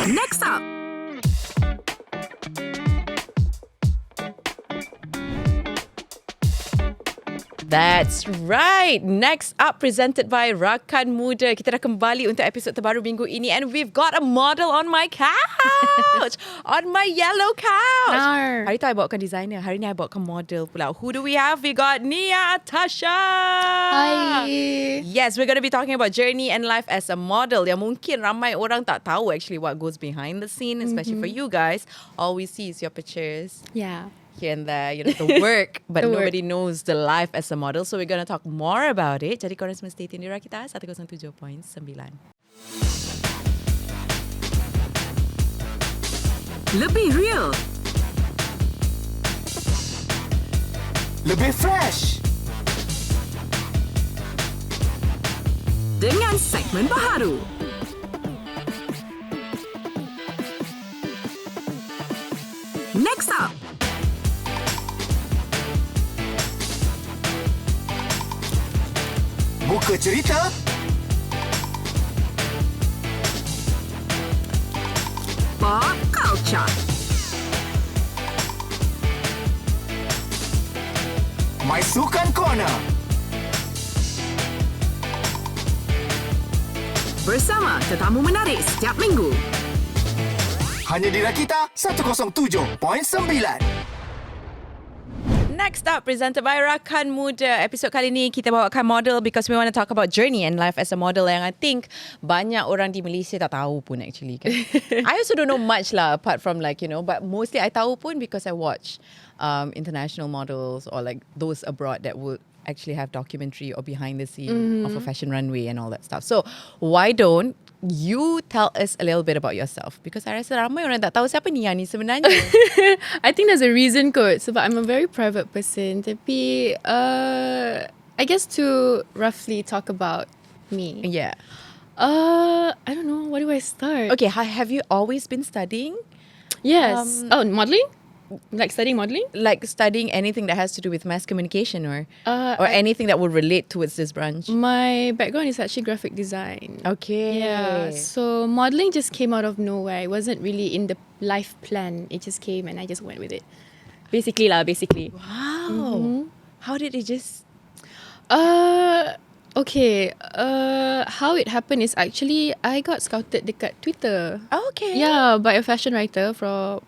Next up. That's right. Next up, presented by Rakan Muda. Kita dah kembali untuk episod terbaru minggu ini, and we've got a model on my couch. On my yellow couch. Nar. Hari tu I bawakan designer. Hari ni I bawakan model pula. Who do we have? We got Nia Tasha. Hi. Yes, we're going to be talking about journey and life as a model. Yang mungkin ramai orang tak tahu actually what goes behind the scene, especially for you guys. All we see is your pictures. Yeah. Here and there, the work, but The nobody knows the life as a model. So we're going to talk more about it. Jadi korang semua stay tune di Rakita 107.9. Lebih real, lebih fresh, dengan segmen baharu. Next up. Buka cerita, Pop culture. My Sukan Corner. Bersama tetamu menarik setiap minggu. Hanya di Rakita 107.9. Next up, presented by Rakan Muda. Episod kali ni kita bawakan model because we want to talk about journey and life as a model yang I think banyak orang di Malaysia tak tahu pun actually. Kan? I also don't know much lah apart from but mostly I tahu pun because I watch international models or like those abroad that would actually have documentary or behind the scene of a fashion runway and all that stuff. So why don't you tell us a little bit about yourself? Because I rasa ramai orang tak tahu siapa Nia ni sebenarnya. I think there's a reason kot sebab I'm a very private person. Tapi I guess to roughly talk about me. Yeah. I don't know. Where do I start? Okay, have you always been studying? Yes. Modeling? Like studying modeling? Like studying anything that has to do with mass communication or I- anything that would relate towards this branch? My background is actually graphic design. Okay. Yeah. So modeling just came out of nowhere. It wasn't really in the life plan. It just came and I just went with it. Basically. Wow. How did it just... Okay. How it happened is actually I got scouted dekat Twitter. Okay. Yeah, by a fashion writer from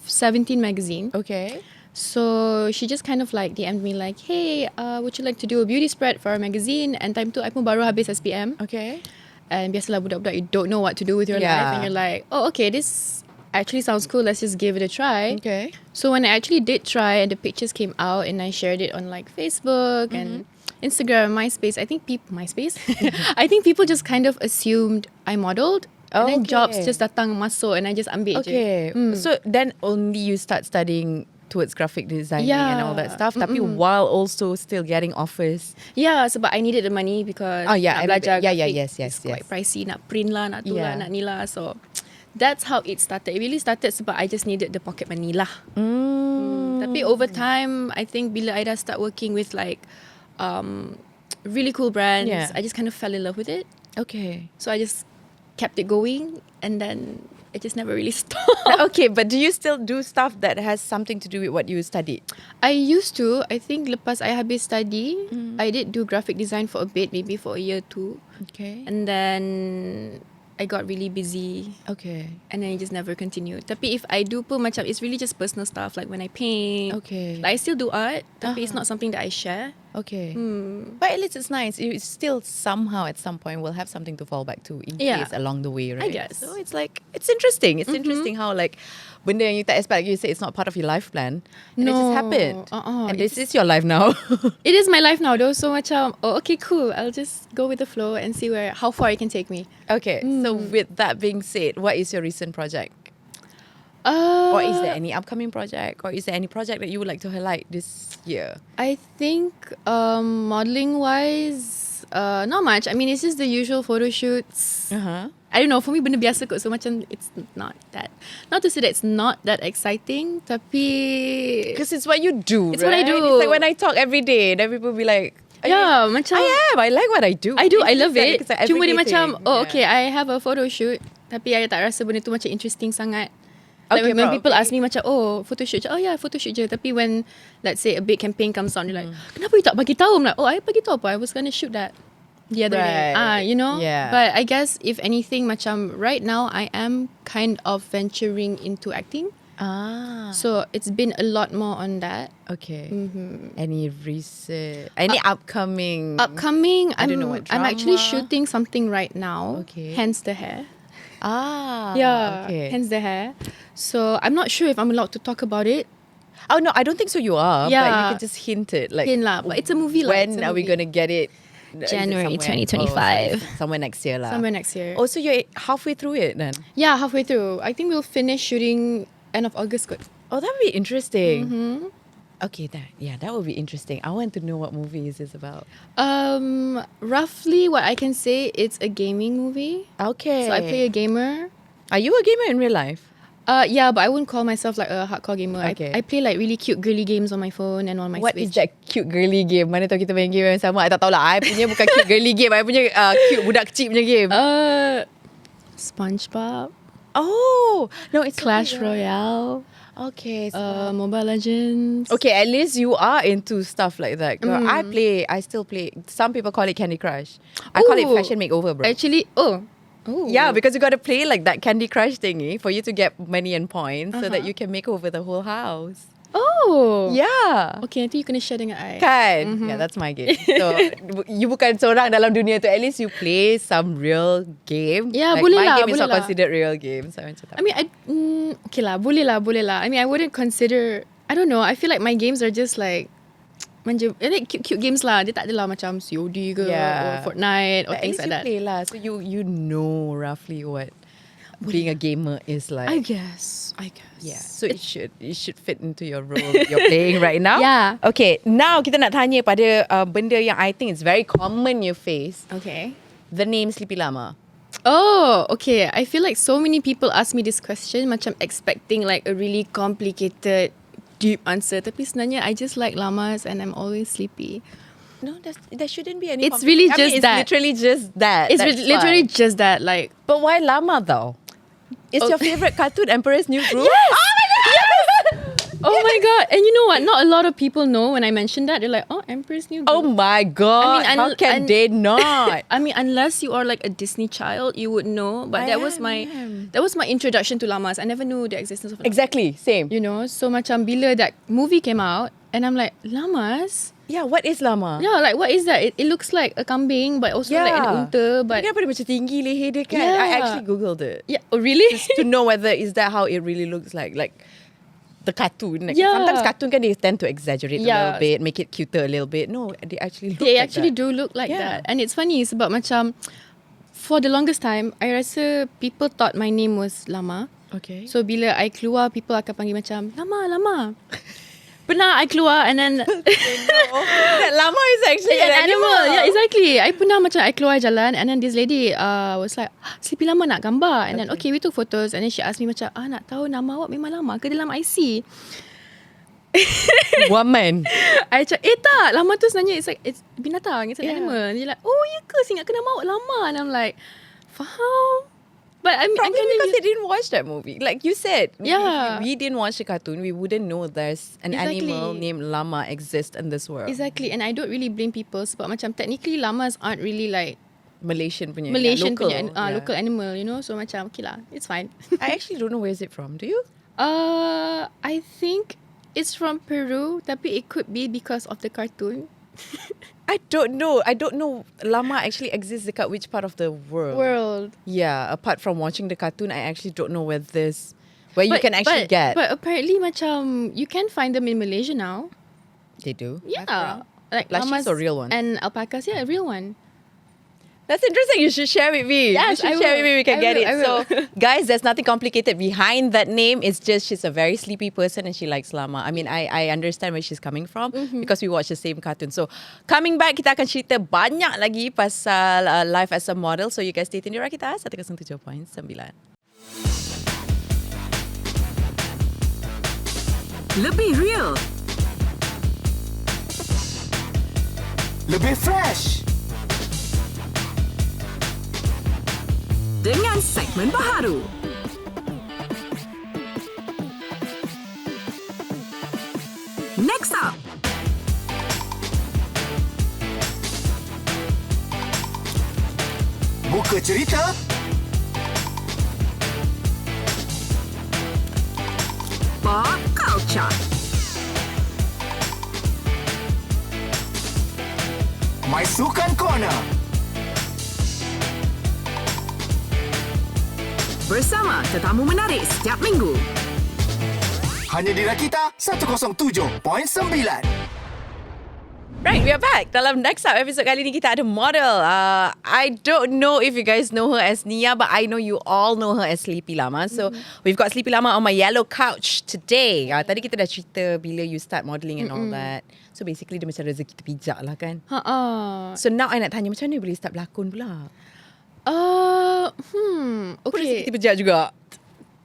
17 magazine. Okay. So she just kind of like DM'd me like, hey, would you like to do a beauty spread for our magazine? And time tu I pun baru habis SPM. Okay. And biasalah budak-budak, you don't know what to do with your Yeah. life. And you're like, oh, okay, this actually sounds cool. Let's just give it a try. Okay. So when I actually did try and the pictures came out and I shared it on like Facebook and Instagram, MySpace, I think I think people just kind of assumed I modeled. And then jobs just datang masuk and I just ambil je. Okay. So then only you start studying towards graphic designing and all that stuff. Tapi while also still getting offers. Yeah, sebab I needed the money because nak belajar graphic yes. quite pricey. Nak print lah, nak tu Yeah. lah, nak ni lah. So that's how it started. It really started sebab I just needed the pocket money lah. Tapi over time, I think bila I dah start working with like really cool brands, I just kind of fell in love with it. Okay. So I just kept it going and then it just never really stopped. Okay, but do you still do stuff that has something to do with what you studied? I used to. I think lepas I habis study, I did do graphic design for a bit, maybe for a year too. Okay. And then I got really busy Okay. and then it just never continued. Tapi if I do pun macam, it's really just personal stuff like when I paint. Okay. Like I still do art, tapi it's not something that I share. Okay. But at least it's nice. You still somehow at some point will have something to fall back to in Yeah. case along the way, right? guess. So it's like, it's interesting. It's interesting how like, benda yang you tak expect, like you say it's not part of your life plan. And it just No. happened. And It's- this is your life now. It is my life now though, so macam, oh okay cool, I'll just go with the flow and see how far it can take me. Okay. So with that being said, what is your recent project? Or is there any upcoming project? Or is there any project that you would like to highlight this year? I think modeling wise, not much. I mean, it's just the usual photo shoots. I don't know, for me benda biasa kot. So macam it's not that, not to say that it's not that exciting, tapi Because it's what you do, It's what I right? do. It's like when I talk every day, then people be like, macam I am. I like what I do. I do. I love it. It's like Cuma dia everyday macam, thing. okay, I have a photo shoot. Tapi I tak rasa benda tu macam interesting sangat. Like Okay, when people ask me macam, oh, photoshoot je. Oh yeah, photoshoot je. Tapi when, let's say, a big campaign comes on, they're like, kenapa you tak bagi tahu? I'm like, I bagi tahu apa? I was gonna shoot that the other day. Right. You know? Yeah. But I guess, if anything, macam right now, I am kind of venturing into acting. So it's been a lot more on that. Okay. Any recent, any upcoming? Upcoming, I don't know what I'm actually drama. shooting something right now. Okay. Hence the hair. Yeah. Okay. Hence the hair. So I'm not sure if I'm allowed to talk about it. Oh no, I don't think so. You are. But you Yeah. can just hint it. Like, Hint lah, but it's a movie lah, When it's a are we movie. gonna get it? Is it January somewhere? 2025. Somewhere next year lah. Somewhere next year. Oh, so you're halfway through it then? Yeah, halfway through. I think we'll finish shooting end of August kot. Oh, that would be interesting. Okay, that would be interesting. I want to know what movie is this about. Roughly what I can say, it's a gaming movie. Okay. So I play a gamer. Are you a gamer in real life? Yeah, but I wouldn't call myself like a hardcore gamer. Okay. I play like really cute girly games on my phone and on my What Switch. is that cute girly game? Mana tahu kita main game yang sama. I tak tahu lah. I punya bukan cute girly game. I punya cute budak kecil punya game. SpongeBob, Oh, no, it's Clash okay. Royale, Okay. So Mobile Legends. okay, at least you are into stuff like that. Girl, I still play. Some people call it Candy Crush. I call it Ooh. Fashion Makeover, bro. Actually, Yeah, because you got to play like that Candy Crush thingy for you to get money and points so that you can make over the whole house. Oh. Yeah. Okay, nanti you kena share dengan I. Kan? Yeah, that's my game. So, you bukan seorang dalam dunia tu. At least you play some real game. Yeah, like, boleh my lah, game is boleh not lah. considered real game. So, macam tak. I mean, okay lah, boleh lah. I mean, I wouldn't consider, I don't know, I feel like my games are just like, like cute games lah. Dia tak adalah macam COD ke or Fortnite or But at things least like that. you play lah. So, you know roughly what being a gamer is like. I guess. Yeah. So it should fit into your role you're playing right now. Yeah. Okay. Now kita nak tanya pada benda yang I think is very common you face. Okay. The name Sleepylllama. Oh, okay. I feel like so many people ask me this question macam expecting like a really complicated, deep answer. Tapi sebenarnya I just like llamas and I'm always sleepy. No, there shouldn't be any. It's really just it's that. literally just that. It's That's literally fine. just that. Like, But why llama though? Is your favorite cartoon Emperor's New Groove? Yes! Oh my god. And you know what? Not a lot of people know when I mention that. They're like, oh, Emperor's New Groove. Oh my god! I mean, how can they not? I mean, unless you are like a Disney child, you would know. But I that was my introduction to llamas. I never knew the existence of llamas. Exactly, same. You know, so macam bila that movie came out, and I'm like, llamas? Yeah, what is llama? Yeah, like what is that? It looks like a kambing, but also like an unta. But kenapa dia macam tinggi leher dia kan? Yeah. I actually googled it. yeah, oh really? Just to know whether is that how it really looks like the cartoon. Like, Yeah. sometimes cartoon can they tend to exaggerate a Yeah. little bit, make it cuter a little bit. No, they actually look They like actually that. do look like Yeah. that. And it's funny sebab macam for the longest time, I rasa people thought my name was Lama. Okay. So bila I keluar, people akan panggil macam Lama. Pernah I keluar and then that llama is actually an animal. Yeah, exactly. I pernah macam I keluar jalan and then this lady was like, Sleepylllama nak gambar. And then okay, we took photos and then she asked me macam, nak tahu nama awak memang Lama ke dalam IC? Woman. I cakap, tak, Lama tu sebenarnya it's binatang, it's an animal. Dia like, oh ya ke, saya ingat nama awak Lama. And I'm like, faham. But I mean, Probably because they didn't watch that movie. Like you said, Yeah. if we didn't watch the cartoon, we wouldn't know there's an Exactly. animal named llama exists in this world. Exactly. And I don't really blame people sebab macam technically llamas aren't really like Malaysian punya. Malaysian local, punya local animal, you know. So macam okay lah, it's fine. I actually don't know where is it from. Do you? I think it's from Peru, tapi it could be because of the cartoon. I don't know. I don't know llama actually exists dekat which part of the world. Yeah, apart from watching the cartoon, I actually don't know where you can actually get. But apparently macam you can find them in Malaysia now. They do. Yeah. Like Lashes llamas or real ones? and alpacas, yeah, a real one. That's interesting. You should share with me. Yes, you should I share will. with me. We can I get will, it. I will. So, guys, there's nothing complicated behind that name. It's just she's a very sleepy person and she likes llama. I mean, I understand where she's coming from because we watch the same cartoon. So, coming back, kita akan cerita banyak lagi pasal life as a model. So, you guys stay tuned di Rakita 107.9. Lebih real, Lebih fresh, dengan segmen baharu. Next up. Buka cerita. Pop culture. My Sukan Corner. Bersama tetamu menarik setiap minggu. Hanya di Rakita 107.9. Right, we are back. Dalam next up episode kali ni kita ada model. I don't know if you guys know her as Nia, but I know you all know her as Sleepylllama. So we've got Sleepylllama on my yellow couch today. Tadi kita dah cerita bila you start modelling and all that. So basically dia macam rezeki terpijak lah kan. So now I nak tanya macam mana boleh start berlakon pula? Pun rezeki Okay. terpijak juga.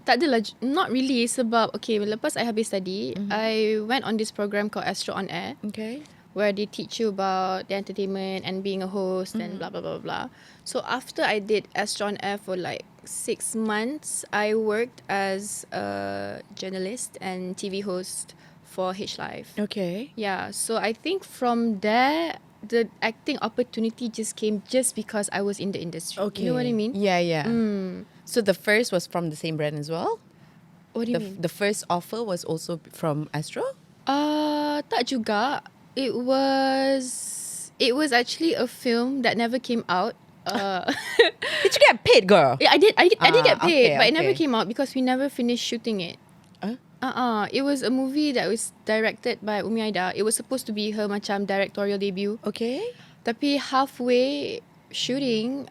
Tak adalah, not really sebab okay, lepas I habis study, I went on this program called Astro.at. Okay. Where they teach you about the entertainment and being a host and blah, blah, blah, blah. So after I did Astro.at for like 6 months, I worked as a journalist and TV host for H Live. Okay. Yeah, so I think from there, the acting opportunity just came just because I was in the industry. Okay. You know what I mean? Yeah, yeah. So the first was from the same brand as well? What do you mean? The first offer was also from Astro? Tak juga. It was actually a film that never came out. Did you get paid, girl? Yeah, I did get paid, okay, but it never okay. came out because we never finished shooting it. It was a movie that was directed by Umi Aida. It was supposed to be her macam directorial debut. Okay. Tapi halfway shooting,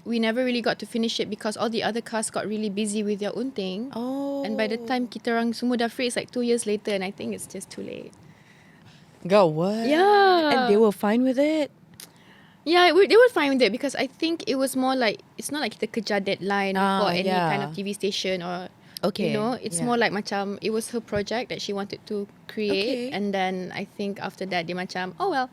we never really got to finish it because all the other cast got really busy with their own thing. Oh. And by the time kita orang semua dah free, it's like 2 years later, and I think it's just too late. Girl, what? Yeah. And they were fine with it? Yeah, they were fine with it because I think it was more like, it's not like kita kejar deadline for any yeah. kind of TV station or, Okay. you know, it's Yeah. more like macam, it was her project that she wanted to Okay. create. And then I think after that, dia macam, oh well.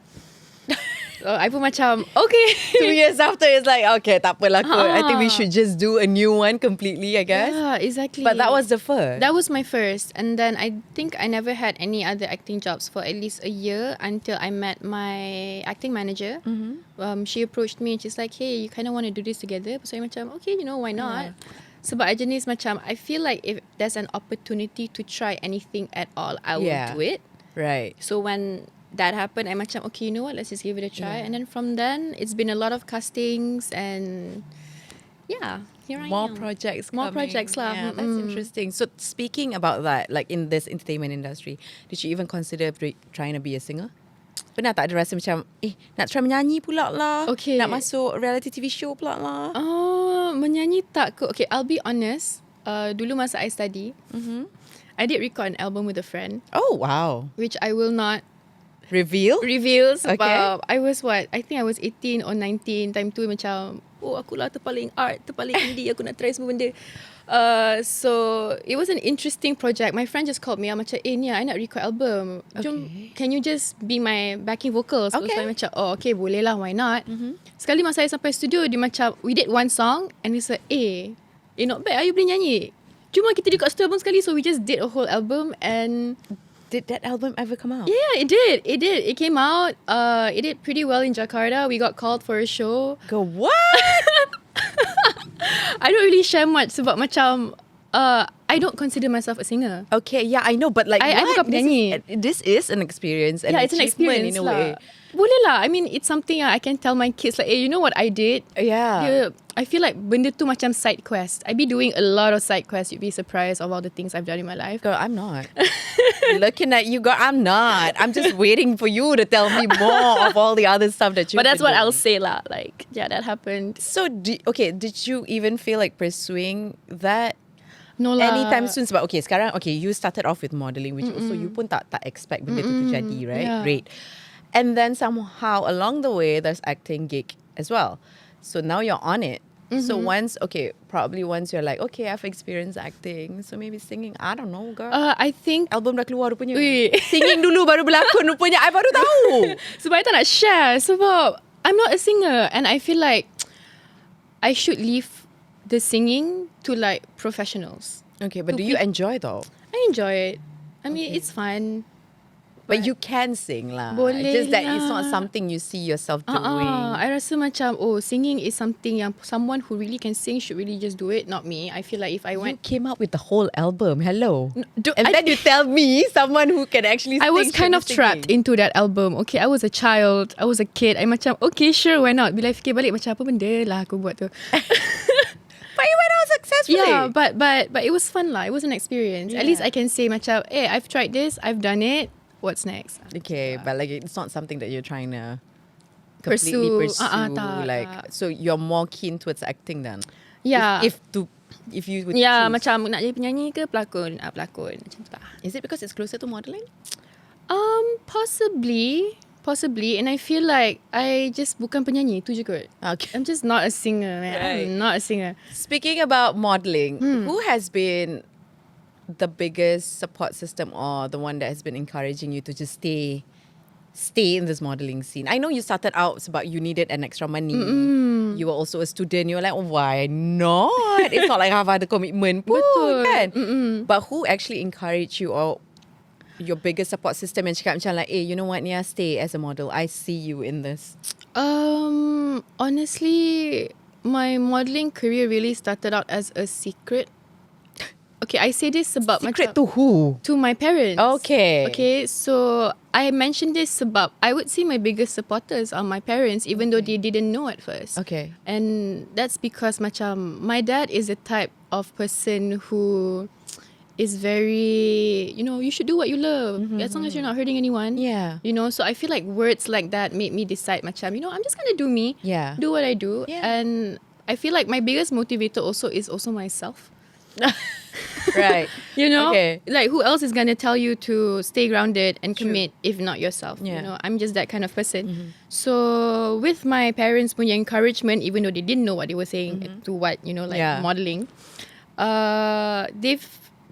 So I pun macam, okay. 2 years after, it's like, okay, tak apalah kot. I think we should just do a new one completely, I guess. Yeah, exactly. But that was the first. That was my first. And then I think I never had any other acting jobs for at least a year until I met my acting manager. She approached me and she's like, hey, you kind of want to do this together? So I macam, okay, you know, why not? Sebab I jenis macam, I feel like if there's an opportunity to try anything at all, I will Yeah. do it. Right. So when that happened, I macam, okay, you know what, let's just give it a try. And then from then, it's been a lot of castings and yeah, here I More am. projects More coming. projects lah. Yeah, that's interesting. So speaking about that, like in this entertainment industry, did you even consider trying to be a singer? Pernah tak ada rasa macam, nak try menyanyi pula lah. Okay. Nak masuk reality TV show pula lah. Menyanyi tak kot. Okay, I'll be honest. Dulu masa I study, I did record an album with a friend, Oh, wow. which I will not Reveal? reveal sebab Okay. I was what? I think I was 18 or 19. Time tu macam, oh akulah terpaling art, terpaling indie, aku nak try semua benda. So it was an interesting project. My friend just called me. I'm macam, Nia, I nak record album. Jom, can you just be my backing vocals? So Okay. I macam, oh okay, boleh lah, why not? Sekali masa saya sampai studio, dia macam, we did one song and he said, not bad, you boleh nyanyi. Cuma kita record satu album sekali, so we just did a whole album and Did that album ever come out? yeah, it did. It came out. It did pretty well in Jakarta. We got called for a show. Go, what? I don't really share much sebab macam I don't consider myself a singer. Okay, yeah, I know, but like, I what? bukan penyanyi. This is an experience, and Yeah, it's an achievement experience in a lah. way. Boleh lah. I mean, it's something I can tell my kids like, you know what I did? Yeah. I feel like benda tu macam side quest. I be doing a lot of side quests. You'd be surprised of all the things I've done in my life. Girl, I'm not. Looking at you, girl, I'm not. I'm just waiting for you to tell me more of all the other stuff that you. But that's what I'll say lah. Like, yeah, that happened. So, did you even feel like pursuing that No lah. anytime soon? Sebab sekarang you started off with modelling, which also you pun tak expect benda tu terjadi, right? Yeah. Great. And then somehow along the way, there's acting gig as well. So now you're on it. So probably once you're like, okay, I've experienced acting, so maybe singing, I don't know, girl. I think Album dah keluar rupanya. Ui. Singing dulu baru berlakon rupanya. I baru tahu. sebab I tak nak share sebab I'm not a singer and I feel like I should leave the singing to like professionals. Okay, but do you enjoy though? I enjoy it. I mean, it's fun. But you can sing lah. Boleh Just that it's not lah. something you see yourself doing. I rasa macam singing is something yang someone who really can sing should really just do it, not me. I feel like if I You went, came up with the whole album. Hello. And I- then you tell me someone who can actually sing I was kind should of be trapped singing. into that album. Okay, I was a child, I was a kid. I macam okay, sure, why not? Bila I fikir balik macam apa benda lah aku buat tu. But you went out successfully. Yeah, but it was fun lah. It was an experience. At least I can say macam, hey, I've tried this, I've done it. What's next? Okay, but like it's not something that you're trying to Pursue. completely pursue. Tak, Like tak. so, you're more keen towards acting then. Yeah. If you would Yeah, choose. macam nak jadi penyanyi ke pelakon? Pelakon macam tu lah. Is it because it's closer to modeling? Possibly, and I feel like I just bukan penyanyi tu je kot. Okay. I'm just not a singer, man. Right. I'm not a singer. Speaking about modeling, who has been the biggest support system or the one that has been encouraging you to just stay in this modeling scene? I know you started out about you needed an extra money. You were also a student. You were like, why not? It's not like have ada commitment pun, Betul. kan? But who actually encouraged you or your biggest support system and cakap macam like, hey, you know what, Nia, stay as a model. I see you in this. Honestly, my modeling career really started out as a secret. Okay, I say this sebab Secret macam to who? to my parents. Okay. Okay, so I mentioned this sebab I would say my biggest supporters are my parents, even though they didn't know at first. Okay. And that's because macam my dad is a type of person who is very, you should do what you love as long as you're not hurting anyone. Yeah. So I feel like words like that made me decide macam, I'm just gonna do me. Yeah. Do what I do. Yeah. And I feel like my biggest motivator is also myself. Right. Okay. Like who else is gonna tell you to stay grounded and commit if not yourself? Yeah. I'm just that kind of person. So with my parents' punya encouragement, even though they didn't know what they were saying to what Yeah. modeling, they've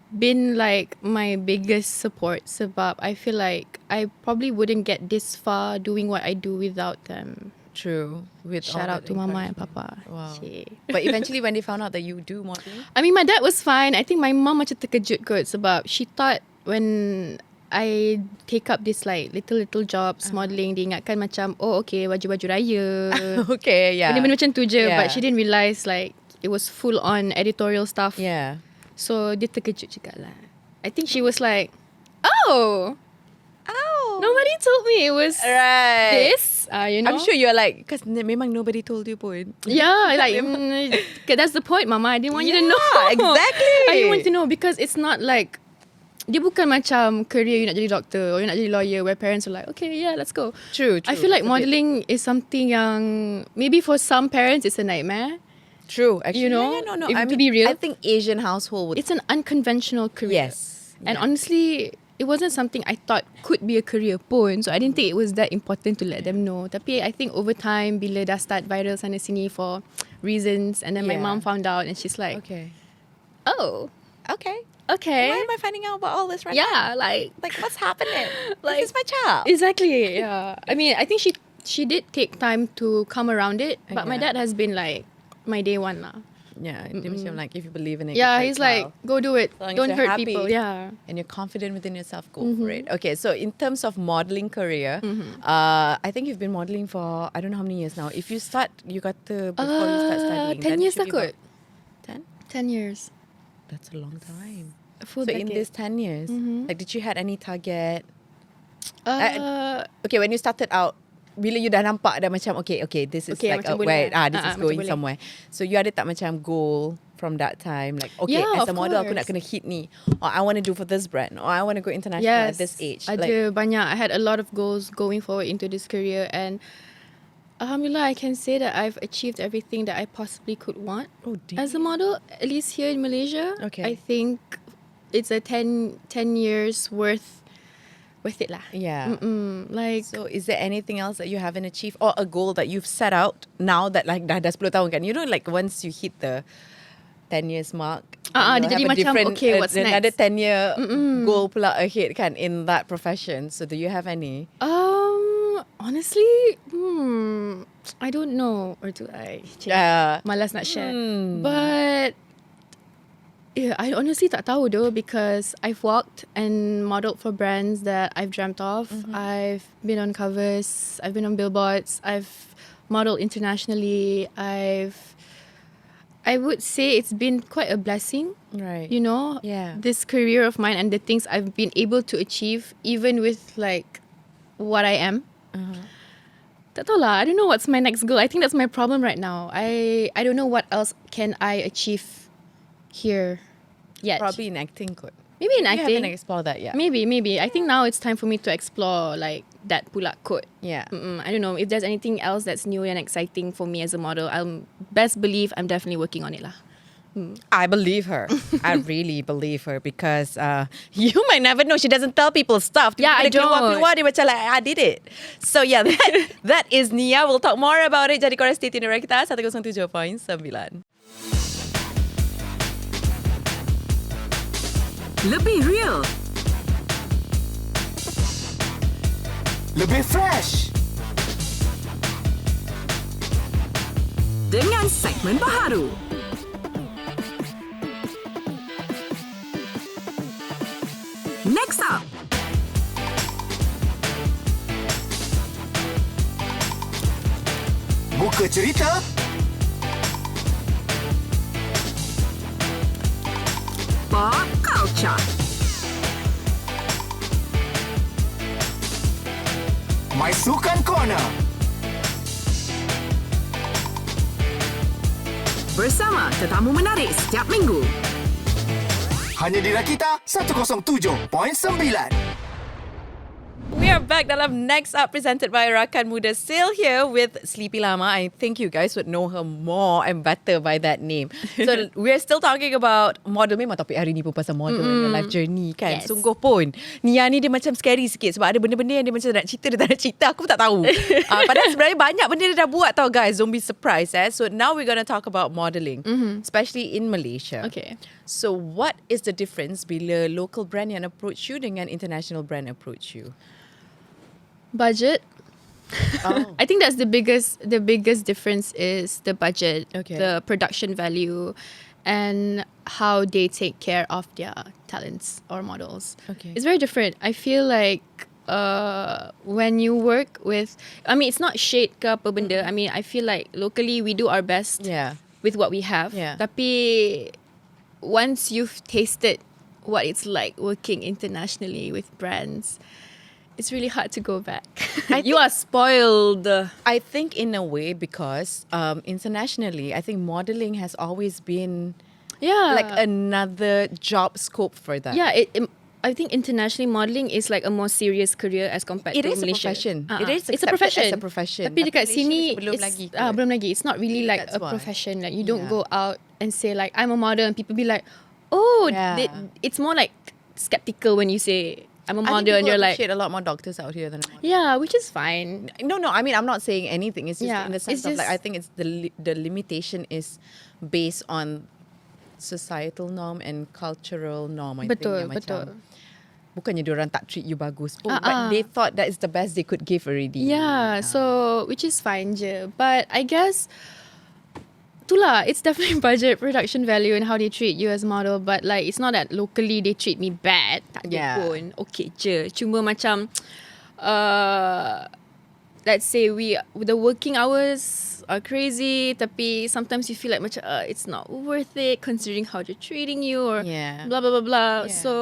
been like my biggest support. Sebab I feel like I probably wouldn't get this far doing what I do without them. True. With Shout all out that to Mama and encouragement. Papa. Wow. Cik. But eventually when they found out that you do modeling, I mean, my dad was fine. I think my mom macam terkejut kot sebab she thought when I take up this like little jobs modeling, dia ingatkan macam, oh okay, baju-baju raya. okay, yeah. Benda-benda macam tu je. Yeah. But she didn't realise like it was full on editorial stuff. Yeah. So dia terkejut juga lah. I think she was like, oh, nobody told me it was Right. this. I'm sure you're like, because memang nobody told you pun. Yeah, like okay, that's the point, Mama. I didn't want you to know. Exactly. I didn't want you to know because it's not like dia bukan macam career you nak jadi doctor or you nak jadi lawyer where parents are like, okay, yeah, let's go. True. I feel like It's a bit- modeling is something yang maybe for some parents it's a nightmare. True. Actually, You know, yeah, no. if I to mean, be real, I think Asian household would. It's an unconventional career. Yes. And Yeah. honestly, it wasn't something I thought could be a career pun. So I didn't think it was that important to let them know. Tapi I think over time, bila dah start viral sana sini for reasons, and then my Yeah. mom found out and she's like, Okay. oh, Okay. okay. Why am I finding out about all this right now? Yeah, like What's happening? Like- This is my child. exactly. Yeah. I mean, I think she did take time to come around it, but my Okay. dad has been like my day one lah. Yeah. It makes you like, if you believe in it. Yeah, go for he's it, like, pal. go do it. As long as Don't you're hurt happy. people. Yeah. And you're confident within yourself, go for it. Okay, so in terms of modeling career, I think you've been modeling for I don't know how many years now. If you start, you got to before you start studying. 10 then it years should be takut. about 10? 10 years. That's a long time. A full So in decade. this 10 years, like did you had any target? Uh, Okay, when you started out, bila you dah nampak dah macam okay, this is Okay, like macam where boleh. this is Macam going boleh. somewhere. So you ada tak macam goal from that time, like okay, Yeah, as a of model aku nak course. kena hit ni, or I want to do for this brand, or I want to go international at this age. Ada banyak. I had a lot of goals going forward into this career, and alhamdulillah, I can say that I've achieved everything that I possibly could want Oh, as a model, at least here in Malaysia. Okay. I think it's a 10 years worth it lah. Yeah. Like So is there anything else that you haven't achieved, or a goal that you've set out now that like dah 10 tahun kan? You know, like once you hit the 10 years mark, dia you'll jadi have a macam, different, okay, what's another next? 10-year goal pula ahead kan in that profession. So do you have any? Honestly, I don't know. Or do I? Malas nak share. But yeah, I honestly tak tahu though, because I've walked and modeled for brands that I've dreamt of. I've been on covers. I've been on billboards. I've modeled internationally. I would say it's been quite a blessing. Right. You know, Yeah. this career of mine and the things I've been able to achieve, even with like what I am. Tak tahu lah. I don't know what's my next goal. I think that's my problem right now. I don't know what else can I achieve here yet. Probably in acting kot. Maybe in You acting. haven't explored that yet. Maybe. I think now it's time for me to explore like that pula kot. Yeah. I don't know if there's anything else that's new and exciting for me as a model. I'll best believe I'm definitely working on it lah. I believe her. I really believe her because you might never know. She doesn't tell people stuff. Yeah, I don't. Keluar dia macam like, I did it. So yeah, that is Nia. We'll talk more about it. Jadi korang stay tune di Rakita 107.9. Lebih real, Lebih fresh. dengan segmen baharu. Next up, Buka cerita. Pop Culture. My Sukan Corner. Bersama tetamu menarik setiap minggu. Hanya di Rakita 107.9. We are back dalam Next Up presented by Rakan Muda. Still here with Sleepylllama. I think you guys would know her more and better by that name. So we're still talking about model. Memang topik hari ni pun pasal model and your life journey kan. Yes. Sungguh pun Nia ni dia macam scary sikit sebab ada benda-benda yang dia macam nak cerita, dia tak nak cerita. Aku pun tak tahu. Padahal sebenarnya banyak benda dia dah buat tau guys. Don't be surprised. So now we're going to talk about modelling, especially in Malaysia. Okay. So what is the difference bila local brand yang approach you dengan international brand approach you? Budget. Oh. I think that's the biggest difference is the budget, Okay. the production value, and how they take care of their talents or models. Okay. It's very different. I feel like when you work with, I mean, it's not shade ke apa benda. I mean, I feel like locally we do our best Yeah. with what we have. Yeah. Tapi once you've tasted what it's like working internationally with brands, it's really hard to go back. You are spoiled. I think in a way because internationally, I think modeling has always been Yeah. like another job scope for that. Yeah, I think internationally modeling is like a more serious career as compared It to is a Malaysia. profession. It is it's a accepted profession. as a profession. Tapi dekat Malaysia sini macam belum it's, lagi. belum lagi. It's not really like That's a why. profession. Like you don't Yeah. go out and say like I'm a model and people be like, oh, Yeah. it's more like skeptical when you say I'm a I think model and people you're like, appreciate a lot more doctors out here than models. yeah, which is fine. No. I mean, I'm not saying anything. It's just Yeah, in the sense it's of like just- I think it's the limitation is based on societal norm and cultural norm. I think yang Betul. macam bukannya diorang tak treat you bagus pun, but they thought that is the best they could give already. Yeah, so which is fine je. But I guess itulah, it's definitely budget, production value and how they treat you as model. But like, it's not that locally they treat me bad. Tak ada Yeah. pun. Okay je. Cuma macam, let's say the working hours are crazy. Tapi sometimes you feel like macam, it's not worth it considering how they're treating you or Yeah. blah, blah, blah, blah. Yeah. So,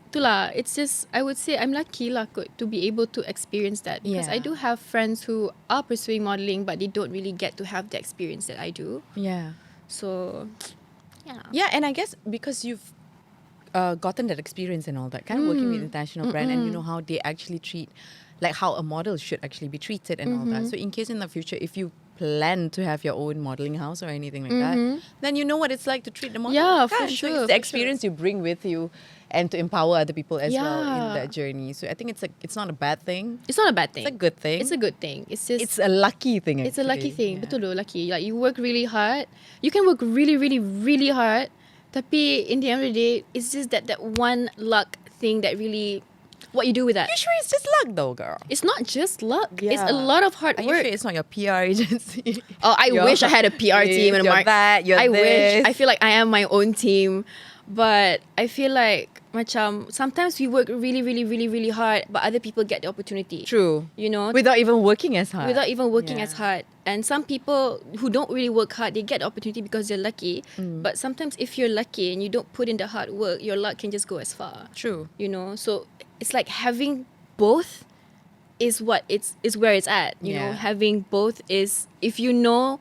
itulah, it's just, I would say I'm lucky lah kot to be able to experience that. Because I Yeah. do have friends who are pursuing modeling but they don't really get to have the experience that I do. Yeah. So, yeah. Yeah, and I guess because you've gotten that experience and all that, kind of working with international brand and you know how they actually treat, like how a model should actually be treated and all that. So in case in the future, if you plan to have your own modeling house or anything like that, then you know what it's like to treat the model. Yeah, Kan? for So sure, it's the for experience you bring with you and to empower other people as well in Yeah. that journey. So I think it's not a bad thing. It's not a bad thing. It's a good thing. It's a good thing. It's just, It's a lucky thing. it's a lucky actually. thing. Yeah. Betul loh, lucky. Like you work really hard. You can work really, really, really hard. Tapi in the end of the day, it's just that one luck thing that really what you do with that. You sure it's just luck though, girl? It's not just luck. It's a lot of hard Are you work. sure it's not your PR agency? Oh, I wish I had a PR team and a You're that, you're I this. wish. I feel like I am my own team, but I feel like macam sometimes we work really, really, really, really hard, but other people get the opportunity. True. You know, Without even working as hard. without even working Yeah. as hard. And some people who don't really work hard, they get the opportunity because they're lucky. But sometimes if you're lucky and you don't put in the hard work, your luck can just go as far. True. You know, so it's like having both is what is where it's at. You know, Yeah. having both is, if you know,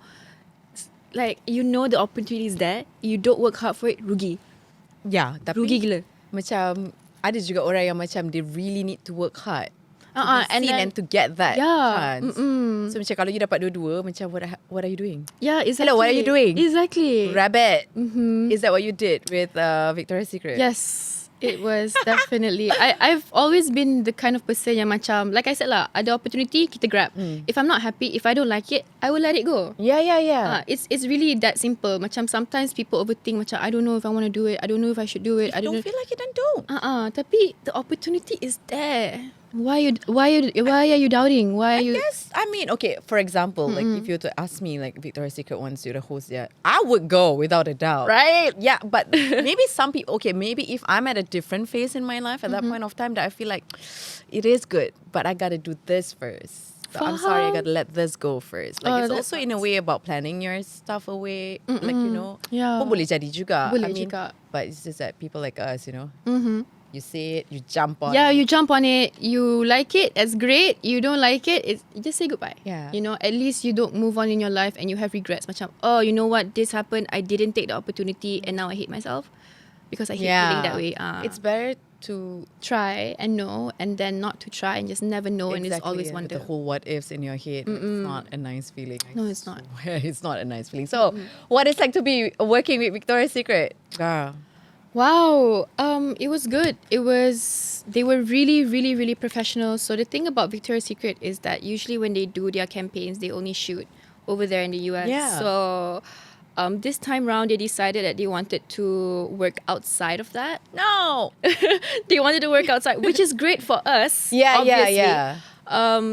like you know the opportunity is there, you don't work hard for it, rugi. Yeah, tapi Rugi gila. macam ada juga orang yang macam they really need to work hard. To be And seen then- and to get that Yeah, chance. So macam kalau you dapat dua-dua, macam what are you doing? Yeah, exactly. Hello, what are you doing? Exactly. Rabbit. Is that what you did with Victoria's Secret? Yes, it was definitely. I've always been the kind of person yang macam, like I said lah, ada opportunity, kita grab. If I'm not happy, if I don't like it, I will let it go. Yeah, yeah, yeah. It's really that simple. Macam sometimes people overthink, macam I don't know if I want to do it, I don't know if I should do it, I don't Don't know. feel like it, then don't. Tapi the opportunity is there. Why are you doubting? Why are you? Yes, I mean, okay, for example, like if you were to ask me, like Victoria's Secret wants you to host, yeah, I would go without a doubt. Right? Yeah, but maybe some people, okay, maybe if I'm at a different phase in my life at that point of time that I feel like it is good, but I gotta do this first. So I'm sorry, I gotta let this go first. Like it's that also in a way about planning your stuff away. Like, you know, Yeah. pun boleh jadi juga. Boleh I mean, juga. but it's just that people like us, you know, you see it, you jump on Yeah, it. you jump on it. You like it, it's great. You don't like it, you just say goodbye. Yeah. You know, at least you don't move on in your life and you have regrets. Macam, oh, you know what? This happened. I didn't take the opportunity and now I hate myself because I hate feeling that way. It's better to try and know and then not to try and just never know and it's always the wonder. whole what ifs in your head. It's not a nice feeling. I No, it's not. swear it's not a nice feeling. So, what it's like to be working with Victoria's Secret, girl? Wow, it was good. They were really, really, really professional. So the thing about Victoria's Secret is that usually when they do their campaigns, they only shoot over there in the US. Yeah. So this time round, they decided that they wanted to work outside of that. No. They wanted to work outside, which is great for us. Yeah, obviously. yeah.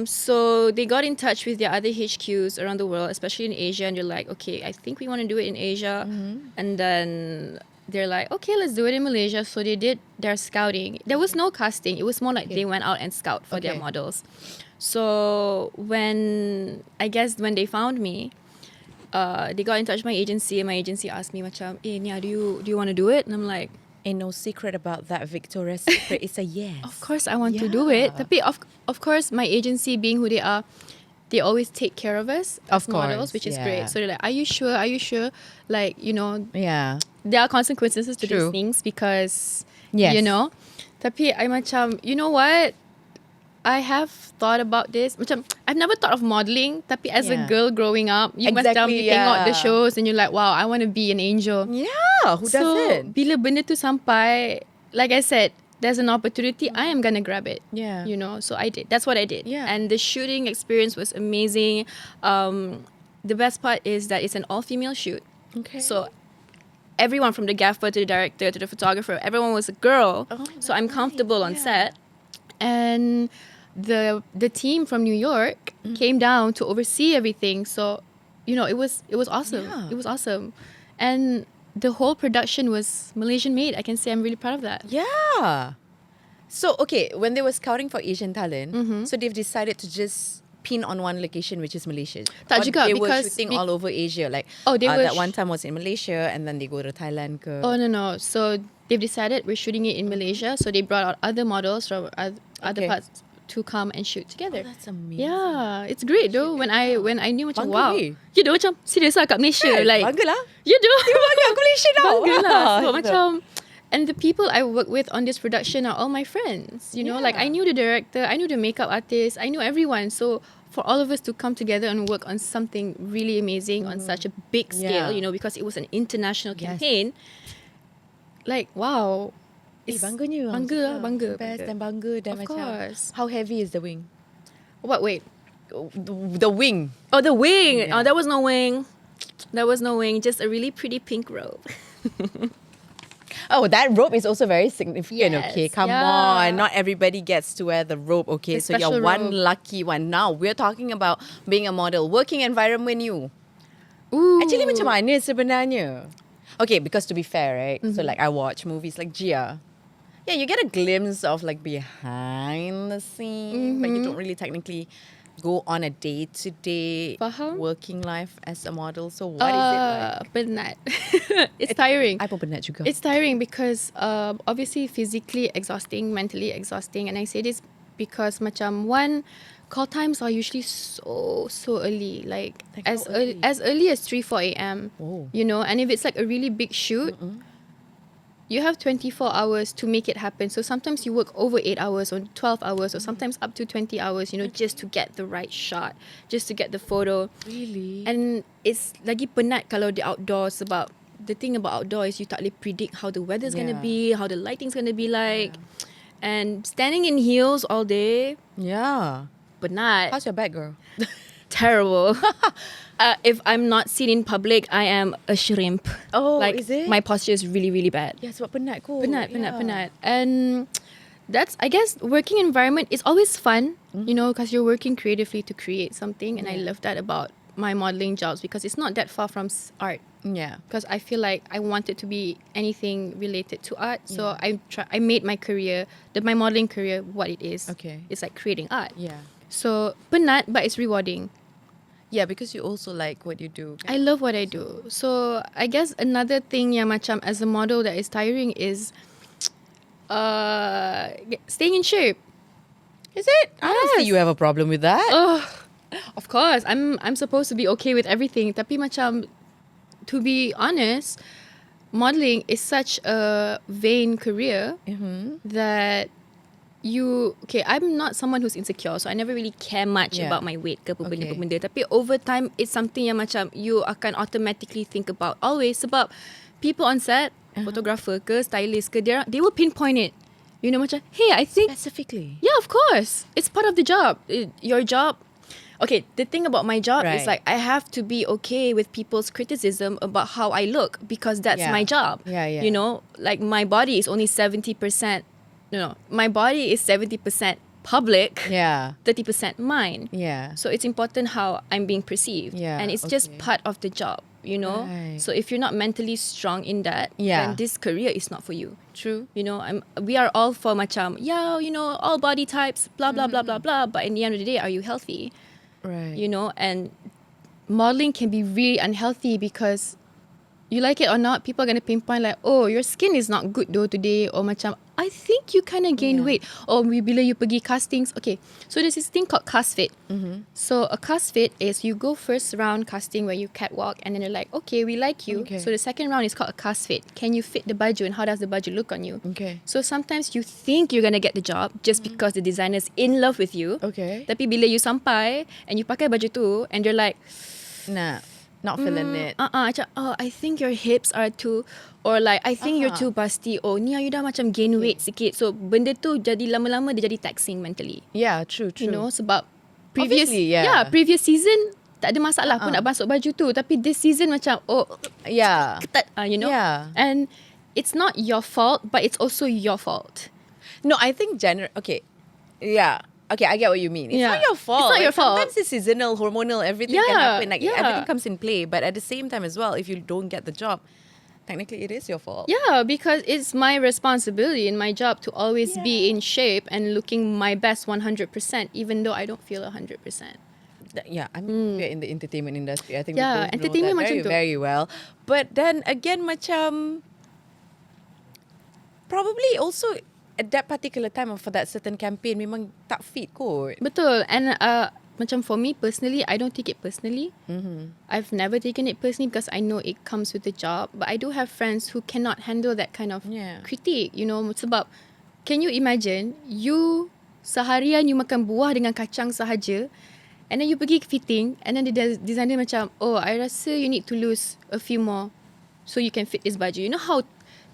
So they got in touch with their other HQs around the world, especially in Asia, and they're like, okay, I think we want to do it in Asia. And then they're like, okay, let's do it in Malaysia. So they did their scouting. There was no casting. It was more like they went out and scout for their Okay. models. So when they found me, they got in touch with my agency, and my agency asked me, macam, Nia, do you want to do it? And I'm like, Ain't no secret about that Victoria's Secret. It's a yes. of course I want to do it. Yeah. Tapi of course my agency being who they are, they always take care of us Of as models, course, which is yeah. great. So they're like, are you sure? Are you sure? Like, you know, Yeah. there are consequences to True. these things because, Yes. you know. Tapi I macam, you know what? I have thought about this. Macam, I've never thought of modeling. Tapi as a Yeah. girl growing up, you Exactly, macam, you tengok the yeah. shows and you're like, wow, I want to be an angel. Yeah. Who So, doesn't? bila benda tu sampai, like I said, there's an opportunity, I am gonna grab it. Yeah. You know, so I did. That's what I did. Yeah. And the shooting experience was amazing. The best part is that it's an all-female shoot. Okay. So everyone from the gaffer to the director to the photographer, everyone was a girl. Oh, So I'm comfortable on yeah. set. And the team from New York came down to oversee everything. So, you know, it was awesome. Yeah. It was awesome. And the whole production was Malaysian made. I can say I'm really proud of that. Yeah. So, okay, when they were scouting for Asian talent, so they've decided to just pin on one location, which is Malaysia. Tak Or juga, they were because shooting all over Asia. Like, Oh, they were that one time was in Malaysia, and then they go to Thailand. Oh, no. So they've decided we're shooting it in Malaysia. So they brought out other models from other Okay. parts to come and shoot together. That's amazing. Yeah, it's great though. When I knew macam Bangga wow, weh. you know macam serius lah kat Malaysia, like Bangga lah. you know, Bangga aku Malaysia tau. bangga lah. So Gitu. macam, and the people I work with on this production are all my friends. You know, like I knew the director, I knew the makeup artist, I knew everyone. So for all of us to come together and work on something really amazing on such a big scale, Yeah. you know, because it was an international Yes. campaign. Like wow. Bangganya. Bangga lah, bangga. Best dan bangga dan Of macam. course. How heavy is the wing? What? Wait. The wing. Oh, the wing. Yeah. Oh, there was no wing. There was no wing. Just a really pretty pink robe. Oh, that robe is also very significant. Yes, Okay, come yeah. on. Not everybody gets to wear the robe. Okay, The so you're special one robe. lucky one. Now we're talking about being a model, working environment. You Ooh. actually macam mana sebenarnya? Okay, because to be fair, right? So like I watch movies like Gia. Yeah, you get a glimpse of like behind the scene, but you don't really technically go on a day-to-day Faham. working life as a model. So what is it like? Penat. It's tiring. I pun penat juga. It's tiring because obviously physically exhausting, mentally exhausting, and I say this because macam one, call times are usually so early, like how early? as early as 3-4 a.m. Oh. You know, and if it's like a really big shoot. You have 24 hours to make it happen. So sometimes you work over 8 hours or 12 hours or sometimes up to 20 hours, you know, just to get the right shot, just to get the photo. Really? And it's lagi penat kalau di outdoors sebab the thing about outdoor is you tak boleh predict how the weather's going to be, how the lighting's going to be like. And standing in heels all day, Yeah. penat. How's your back, girl? Terrible. If I'm not seen in public, I am a shrimp. Oh, like, is it? My posture is really, really bad. Yeah, sebab penat kot. Penat. And that's, I guess, working environment is always fun, you know, because you're working creatively to create something. And I love that about my modeling jobs because it's not that far from art. Yeah. Because I feel like I want it to be anything related to art. So I made my career, my modeling career, what it is. Okay. It's like creating art. Yeah. So penat, but it's rewarding. Yeah, because you also like what you do. I love what I do. So I guess another thing yang macam as a model that is tiring is staying in shape. Is it? I don't see Yes. you have a problem with that. Of course, I'm supposed to be okay with everything. Tapi macam, to be honest, modeling is such a vain career that I'm not someone who's insecure, so I never really care much Yeah. about my weight ke apa Okay. benda. Tapi over time, it's something yang macam you akan automatically think about always sebab people on set, photographer ke, stylist ke, they will pinpoint it. You know macam, hey, I think Specifically. yeah, of course. It's part of the job. Your job. Okay, the thing about my job is Right. like I have to be okay with people's criticism about how I look because that's Yeah. my job. Yeah. You know, like my body is only 70%. No, my body is 70% public, Yeah. 30% mine. Yeah. So it's important how I'm being perceived. Yeah, And it's just okay. part of the job, you know? Right. So if you're not mentally strong in that, Yeah. then this career is not for you. True. You know, we are all for macam, yeah, you know, all body types, blah, blah, blah, blah, blah. But in the end of the day, are you healthy? Right. You know, and modeling can be really unhealthy because you like it or not, people are going to pinpoint like, oh, your skin is not good though today. Or macam, I think you kind of gained weight. Or bila you pergi castings. Okay, so there's this thing called cast fit. So a cast fit is you go first round casting where you catwalk and then they're like, okay, we like you. Okay. So the second round is called a cast fit. Can you fit the baju and how does the baju look on you? Okay. So sometimes you think you're going to get the job just because the designer's in love with you. Okay. Tapi bila you sampai and you pakai baju tu and they're like, Nah, not feeling it. macam, oh, I think your hips are too, or like, I think you're too busty. Oh, ni you dah macam gain weight sikit. So, benda tu jadi lama-lama dia jadi taxing mentally. Yeah, true. You know, sebab Obviously, yeah. previous season tak ada masalah pun nak masuk baju tu. Tapi this season macam, oh, Yeah. ketat, you know. Yeah. And it's not your fault, but it's also your fault. No, I think okay. Yeah. Okay, I get what you mean. It's Yeah. not your fault. It's not Like, your fault. Sometimes it's seasonal, hormonal, everything can Yeah, happen. Like yeah. everything comes in play. But at the same time as well, if you don't get the job, technically it is your fault. Yeah, because it's my responsibility in my job to always be in shape and looking my best 100%, even though I don't feel 100%. Yeah, we're in the entertainment industry. I think Yeah, we both know entertainment that macam very, tu. very well. But then again, macam probably also at that particular time for that certain campaign memang tak fit kot. Betul. And macam for me personally, I don't take it personally. I've never taken it personally because I know it comes with the job. But I do have friends who cannot handle that kind of Yeah. critique. You know, sebab can you imagine you seharian you makan buah dengan kacang sahaja and then you pergi fitting and then the designer macam, oh, I rasa you need to lose a few more so you can fit this baju. You know how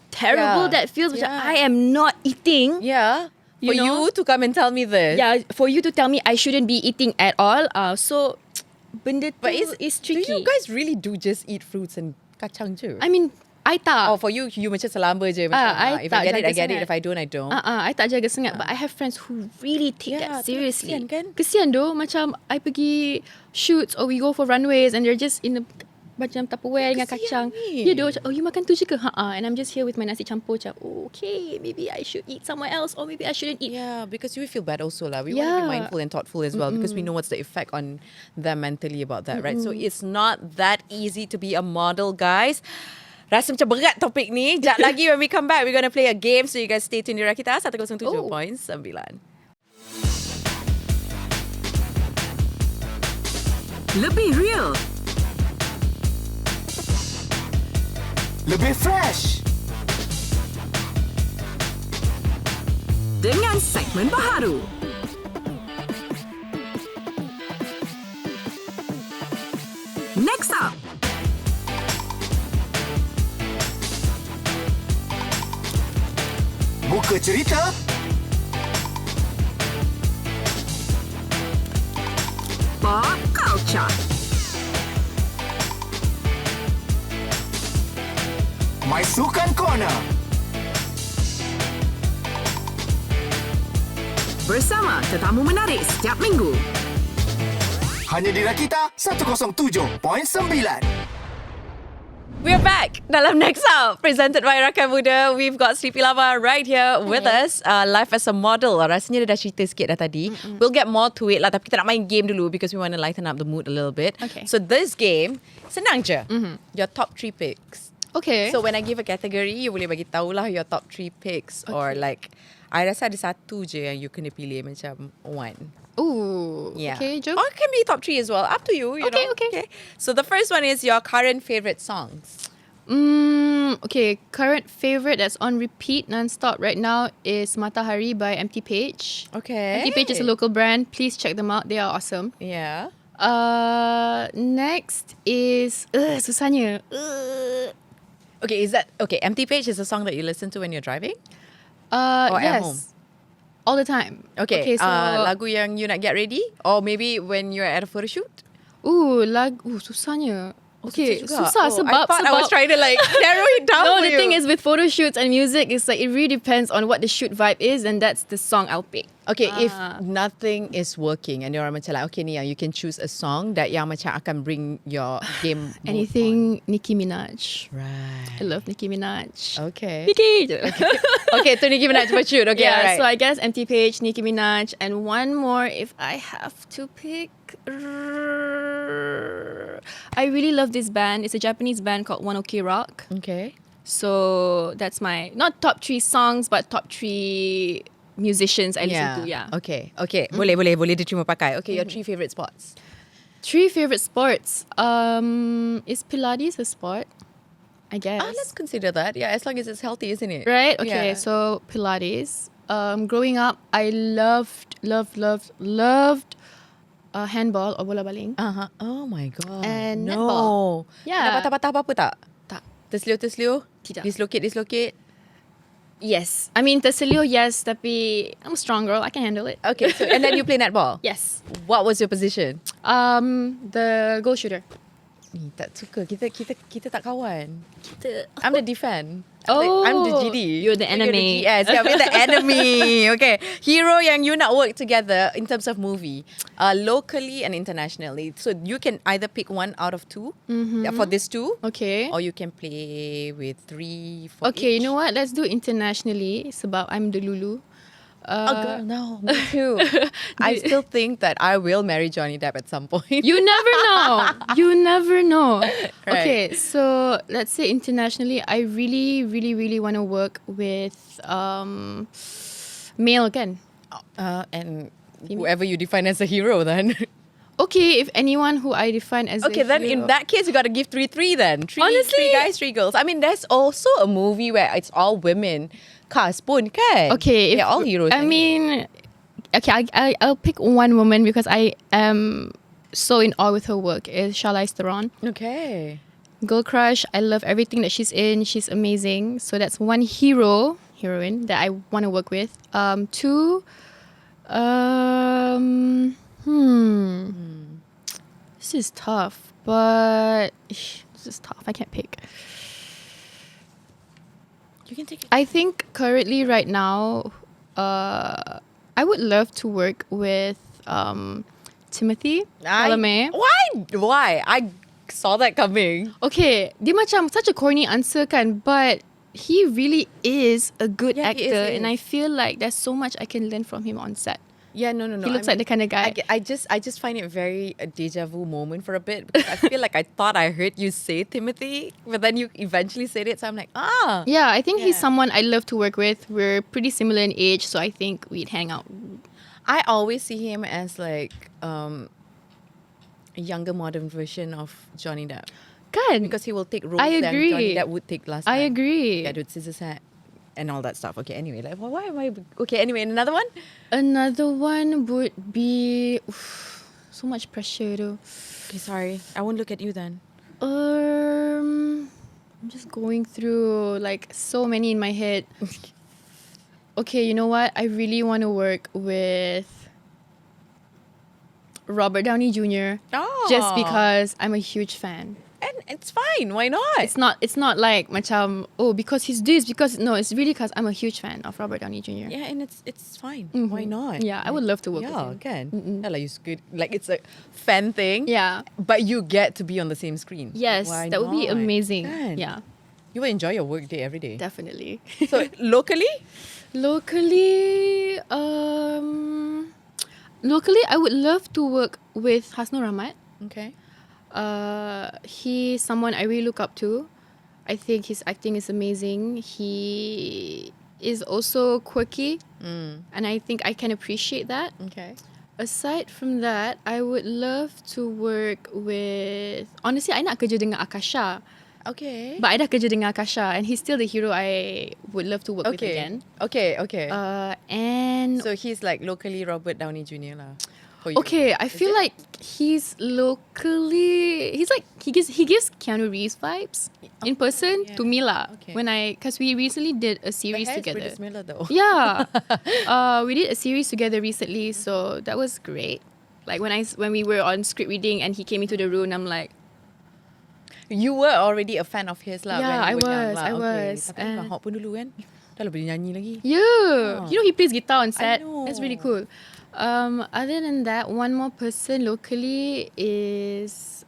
terrible Yeah. that feels? Macam, Yeah. I am not eating. Yeah. For You know? you to come and tell me this. Yeah, for you to tell me I shouldn't be eating at all. So, benda tu But is tricky. do you guys really do just eat fruits and kacang je? I mean, I tak. Oh, for you macam selamba je. Macam, I if I tak get it, jaga I get it. sangat. If I don't, I don't. I tak jaga sangat. But I have friends who really take Yeah, that seriously. kesian kan? Kesian doh. Macam I pergi shoots or we go for runways and they're just in the macam Tupperware dengan kesian kacang. ni. Ya doh. Oh, you makan tu je ke? And I'm just here with my nasi campur. Macam, okay, maybe I should eat somewhere else or maybe I shouldn't eat. Yeah, because you feel bad also lah. We want to be Yeah. mindful and thoughtful as well because we know what's the effect on them mentally about that, right? So it's not that easy to be a model, guys. Rasa macam berat topik ni. Sekejap lagi when we come back, we're going to play a game. So you guys stay tuned di Rakita 107.9. Lebih real, Lebih fresh. dengan segmen baharu. Next up, Buka cerita. Pop Culture. My Sukan Corner. Bersama tetamu menarik setiap minggu. Hanya di Rakita 107.9. We're back dalam Next Up, presented by Rakan Muda. We've got Sleepylllama right here with us. Life as a model. Rasanya dia dah cerita sikit dah tadi. We'll get more to it lah. Tapi kita nak main game dulu because we want to lighten up the mood a little bit. Okay. So this game, senang je. Your top 3 picks. Okay. So when I give a category, you boleh bagi tahulah your top 3 picks. Or like, I rasa ada satu je yang you kena pilih macam one. Ooh. Yeah. Okay, Joe. Or it can be top 3 as well. Up to you, you Okay, know. okay. So the first one is your current favorite songs. Okay, current favorite that's on repeat non-stop right now is Matahari by Empty Page. Okay. Empty Page is a local brand. Please check them out. They are awesome. Yeah. Next is susahnya. Okay, is that okay? Empty Page is a song that you listen to when you're driving. Or yes. at home? All the time. Okay. so Lagu yang you nak get ready, or maybe when you're at a photo shoot. susahnya. Okay, Susah juga. susah sebab I thought I was trying to like narrow it down. No, for the you. thing is with photo shoots and music, it's like it really depends on what the shoot vibe is, and that's the song I'll pick. Okay, if nothing is working and you're macam like, okay ni, you can choose a song that yang macam akan bring your game mood Anything Nicki Minaj. on. Right. I love Nicki Minaj. Okay. Nicki. Okay, so Nicki Minaj for shoot. Okay, Yeah, alright. so I guess Empty Page, Nicki Minaj, and one more if I have to pick. I really love this band. It's a Japanese band called One Ok Rock. Okay. So that's my not top 3 songs, but top 3 musicians I listen to. Yeah. Okay. Okay. Boleh diterima pakai. Okay, your 3 favorite spots. 3 favorite sports. Is Pilates a sport? I guess. Let's consider that. Yeah, as long as it's healthy, isn't it? Right? Okay, Yeah. so Pilates. Growing up, I loved handball or bola baling. Oh my god. And no. netball. Yeah. Ada patah-patah apa-apa tak? Tak. Terselio-terselio? Tidak. Dislocate? Yes. I mean, terselio, yes, tapi I'm a strong girl. I can handle it. Okay, so and then you play netball? Yes. What was your position? The goal shooter. Tak suka. Kita tak kawan. Kita. I'm the defend. Oh, I'm the GD. you're the enemy. Yes, yeah, we're the enemy. Okay. Hero yang you nak work together in terms of movie, locally and internationally. So you can either pick one out of 2 for this 2, Okay. or you can play with 3 for Okay, each. you know what? Let's do internationally sebab I'm the Lulu. Oh, girl, no, me too. I still think that I will marry Johnny Depp at some point. You never know. You never know. Right. Okay, so let's say internationally, I really, really, really want to work with male kan? And whoever you define as a hero then. Okay, if anyone who I define as Okay, a then hero. in that case, you got to give 3-3 then. Three Honestly? guys, 3 girls. I mean, there's also a movie where it's all women. Cast pun kan? Okay, They're all heroes. I mean, okay, I'll pick one woman because I am so in awe with her work. Is Charlize Theron. Okay. Girl crush. I love everything that she's in. She's amazing. So that's one heroine that I want to work with. 2, This is tough, but this is tough. I can't pick. You can take it. I think currently right now, I would love to work with Timothy Chalamet. Why? I saw that coming. Okay, dia macam such a corny answer kan, but he really is a good Yeah, he actor, is. and I feel like there's so much I can learn from him on set. Yeah, no. He looks like the kind of guy. I just find it very a deja vu moment for a bit because I feel like I thought I heard you say Timothy, but then you eventually said it, so I'm like, Yeah, I think he's Yeah. someone I love to work with. We're pretty similar in age, so I think we'd hang out. I always see him as like a younger modern version of Johnny Depp Kan? because he will take roles I that agree. Johnny Depp would take last time. I agree. Edward Scissorhands and all that stuff. Okay, anyway, like why am I okay? Anyway, another one. Another one would be so much pressure though. Okay, sorry, I won't look at you then. I'm just going through like so many in my head. Okay, you know what? I really want to work with Robert Downey Jr. Just because I'm a huge fan. And it's fine. Why not? It's not like macam because he's this no, it's really because I'm a huge fan of Robert Downey Jr. Yeah, and it's fine. Why not? Yeah, I would love to work with Yeah, him. can. Yeah, like it's good. Like it's a fan thing. Yeah. But you get to be on the same screen. Yes, Why that would be not? amazing. Kan? Yeah, You will enjoy your work day every day. definitely. So locally, Locally, I would love to work with Hasnur Rahmat. okay. He's someone I really look up to. I think his acting is amazing. He is also quirky, and I think I can appreciate that. Okay. Aside from that, I would love to work with... Honestly, I nak kerja dengan Akasha. Okay. But I dah kerja dengan Akasha, and he's still the hero I would love to work with okay. again. Okay. And So he's like locally Robert Downey Jr. lah. For you. okay, I feel like he's locally... He's like... He gives Keanu Reeves vibes in person yeah. to me lah. Okay. Because we recently did a The series hair's together. pretty similar though. Yeah. We did a series together recently, so that was great. Like when we were on script reading and he came into the room, I'm like, You were already a fan of his lah. Yeah, when you were young I lah. was. Okay. Tapi kan hot pun dulu kan. Dah lah boleh nyanyi lagi. yeah. You know, he plays guitar on set. know. That's really cool. Other than that, one more person locally is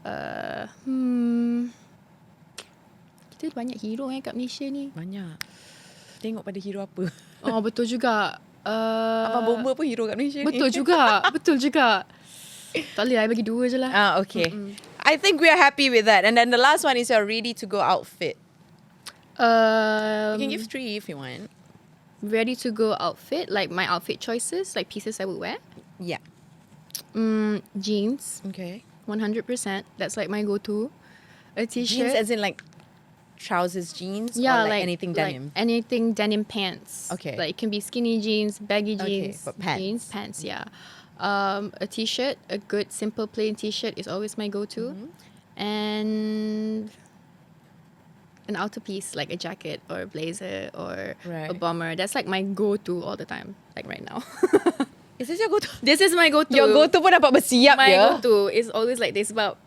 kita banyak hero kat Malaysia ni. Banyak. Tengok pada hero apa. Oh, betul juga. Abang Bomba pun hero kat Malaysia ni. Betul juga. Betul juga. Tak boleh lah, bagi dua je lah. Okay. I think we are happy with that. And then the last one is your ready to go outfit. You can give 3 if you want. Ready to go outfit, like my outfit choices, like pieces I would wear. Yeah. Jeans, Okay. 100%. That's like my go-to. A Jeans t-shirt. as in like trousers jeans Yeah, or like like anything like denim? anything denim pants. Okay. Like it can be skinny jeans, baggy Okay, jeans, but pants. jeans, pants. Yeah. A t-shirt, a good simple plain t-shirt is always my go-to, and an outer piece like a jacket or a blazer or a Right. bomber. That's like my go-to all the time. Like right now. Is this your go-to? This is my go-to. Your go-to pun dapat bersiap My ya? go-to is always like this. About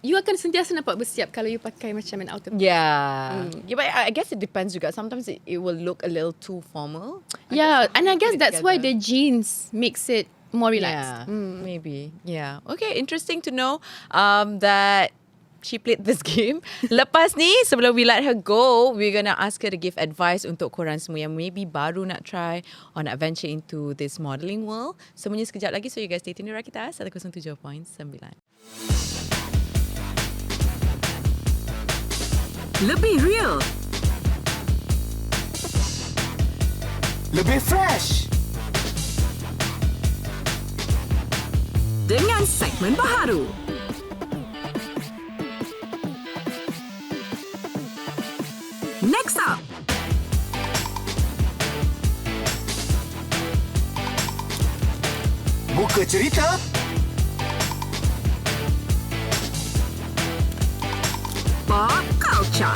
you akan sentiasa nampak bersiap kalau you pakai macam an outer piece. Yeah. Yeah, but I guess it depends juga. Sometimes it will look a little too formal. Yeah, and I put guess it that's why together. the jeans makes it more relaxed. Yeah, maybe. Yeah. Okay, interesting to know that she played this game. Lepas ni, sebelum we let her go, we're gonna ask her to give advice untuk korang semua yang maybe baru nak try or nak venture into this modelling world. Semuanya sekejap lagi, so you guys stay tuned di Rakita 107.9. Lebih real, Lebih fresh. dengan segmen baharu. Next up, Buka cerita. Pop Culture.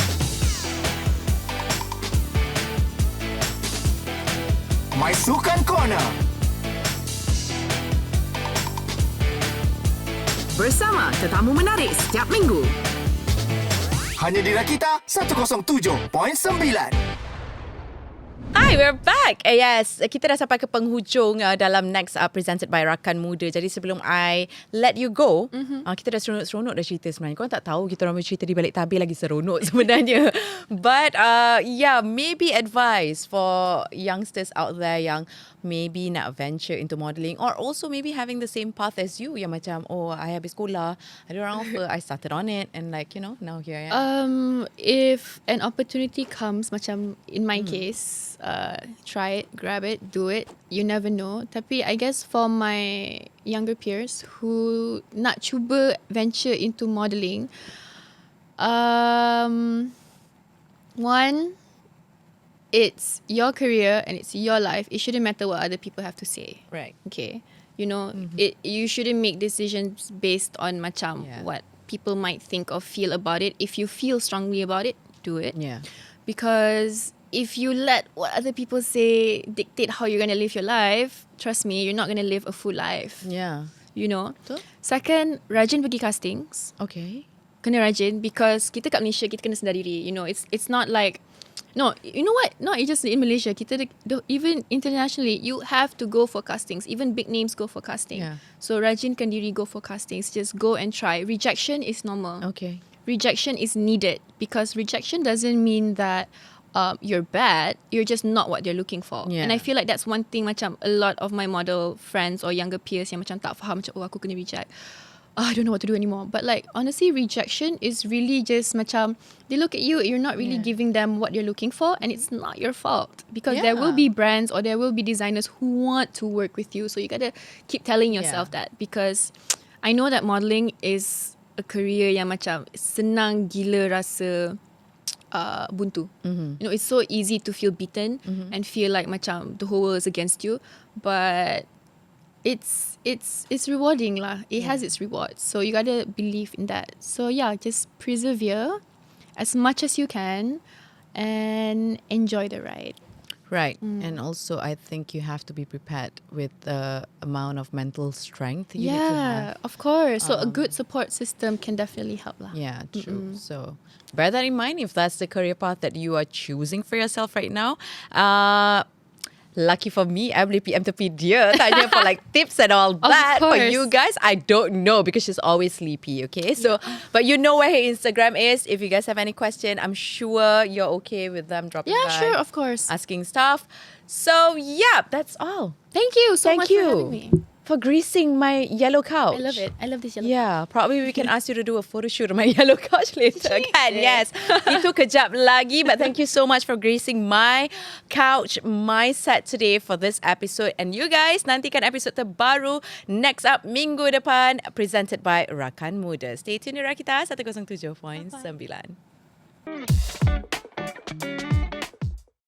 My Sukan Corner. Bersama tetamu menarik setiap minggu. Hanya di Rakita 107.9. Hi, we're back. Yes, kita dah sampai ke penghujung dalam Next Up presented by Rakan Muda. Jadi sebelum I let you go, kita dah seronok-seronok dah cerita sebenarnya. Korang tak tahu kita orang cerita di balik tabir lagi seronok sebenarnya. But yeah, maybe advice for youngsters out there yang maybe nak venture into modelling or also maybe having the same path as you yang macam, oh, I habis sekolah, ada orang offer, I started on it and like, you know, now here I am. If an opportunity comes, macam in my case, try it, grab it, do it. You never know. Tapi I guess for my younger peers who nak cuba venture into modelling, one, it's your career and it's your life. It shouldn't matter what other people have to say. Right. Okay. You know, you shouldn't make decisions based on macam what people might think or feel about it. If you feel strongly about it, do it. Yeah. Because if you let what other people say dictate how you're going to live your life, trust me, you're not going to live a full life. Yeah. You know. Betul. Second, rajin pergi castings. Okay. Kena rajin because kita kat Malaysia, kita kena sedar diri. You know, it's not like, no, you know what? Not just in Malaysia. Even internationally, you have to go for castings. Even big names go for casting. Yeah. So rajinkan diri, go for castings. Just go and try. Rejection is normal. Okay. Rejection is needed because rejection doesn't mean that you're bad. You're just not what they're looking for. Yeah. And I feel like that's one thing macam a lot of my model friends or younger peers yang macam tak faham macam, oh, aku kena reject. I don't know what to do anymore. But like, honestly, rejection is really just macam, they look at you, you're not really giving them what you're looking for, and it's not your fault. Because there will be brands or there will be designers who want to work with you. So you gotta keep telling yourself that. Because I know that modelling is a career yang macam senang gila rasa buntu. You know, it's so easy to feel beaten and feel like macam the whole world is against you. But it's rewarding lah. It has its rewards. So you gotta believe in that. So yeah, just persevere as much as you can and enjoy the ride. Right. And also I think you have to be prepared with the amount of mental strength you need to have. Of course. So a good support system can definitely help lah. Yeah, true. So bear that in mind if that's the career path that you are choosing for yourself right now. Lucky for me, I boleh PM tepi dia tanya for like tips and all that. For course. you guys, I don't know because she's always sleepy, okay? So, but you know where her Instagram is. If you guys have any question, I'm sure you're okay with them dropping by. Yeah, sure, of course. Asking stuff. So, yeah, that's all. Thank you so Thank much you for having me. for greasing my yellow couch. I love it. I love this yellow. Yeah, probably we can ask you to do a photo shoot on my yellow couch later. Kan? Yes. Itu kejap lagi. But thank you so much for gracing my couch, my set today for this episode. And you guys, nantikan episode terbaru next up minggu depan presented by Rakan Muda. Stay tuned di Rakita 107.9.